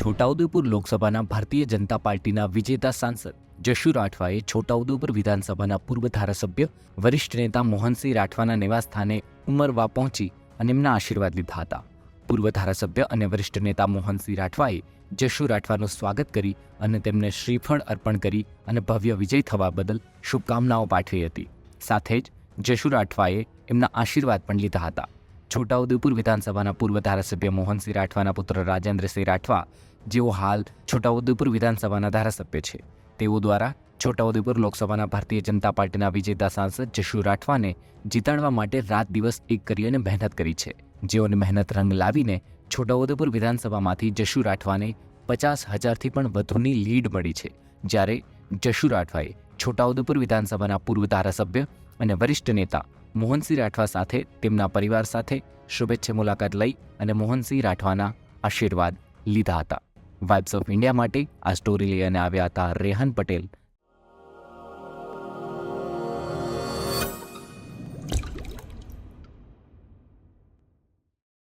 છોટાઉદેપુર લોકસભાના ભારતીય જનતા પાર્ટીના વિજેતા સાંસદ જશુ રાઠવાએ છોટાઉદેપુર વિધાનસભાના પૂર્વ ધારાસભ્ય વરિષ્ઠ નેતા મોહનસિંહ રાઠવાના નિવાસસ્થાને ઉમરવા પહોંચી અને એમના આશીર્વાદ લીધા હતા. પૂર્વ ધારાસભ્ય અને વરિષ્ઠ નેતા મોહનસિંહ રાઠવાએ જશુ રાઠવાનું સ્વાગત કરી અને તેમને શ્રીફળ અર્પણ કરી અને ભવ્ય વિજય થવા બદલ શુભકામનાઓ પાઠવી હતી. સાથે જ જશુ રાઠવાએ એમના આશીર્વાદ પણ લીધા હતા. છોટાઉદેપુર વિધાનસભાના પૂર્વ ધારાસભ્ય મોહનસિંહ રાઠવાના પુત્ર રાજેન્દ્રસિંહ રાઠવા, જેઓ હાલ છોટાઉદેપુર વિધાનસભાના ધારાસભ્ય છે, તેઓ દ્વારા છોટાઉદેપુર લોકસભાના ભારતીય જનતા પાર્ટીના વિજેતા સાંસદ જશુ રાઠવાને જીતાડવા માટે રાત દિવસ એક કરી અને મહેનત કરી છે. જેઓની મહેનત રંગ લાવીને છોટાઉદેપુર વિધાનસભામાંથી જશુ રાઠવાને 50,000થી પણ વધુની લીડ મળી છે. જ્યારે જશુ રાઠવાએ છોટાઉદેપુર વિધાનસભાના પૂર્વ ધારાસભ્ય અને વરિષ્ઠ નેતા મોહનસિંહ રાઠવા સાથે તેમના પરિવાર સાથે શુભેચ્છા મુલાકાત લઈ અને મોહનસિંહ રાઠવાના આશીર્વાદ લીધા હતા. વાઇબ્સ ઓફ ઇન્ડિયા માટે આ સ્ટોરી લઈને આવ્યા હતા રેહાન પટેલ,